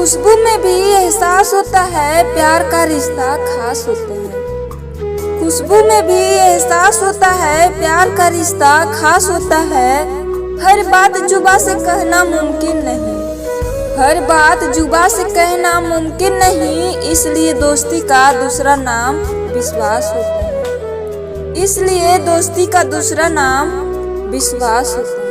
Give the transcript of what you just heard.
खुशबू में भी एहसास होता है, प्यार का रिश्ता खास होते हैं। खुशबू में भी एहसास होता है, प्यार का रिश्ता खास होता है। हर बात जुबा से कहना मुमकिन नहीं, हर बात जुबा से कहना मुमकिन नहीं, इसलिए दोस्ती का दूसरा नाम विश्वास होता है। इसलिए दोस्ती का दूसरा नाम विश्वास होता है।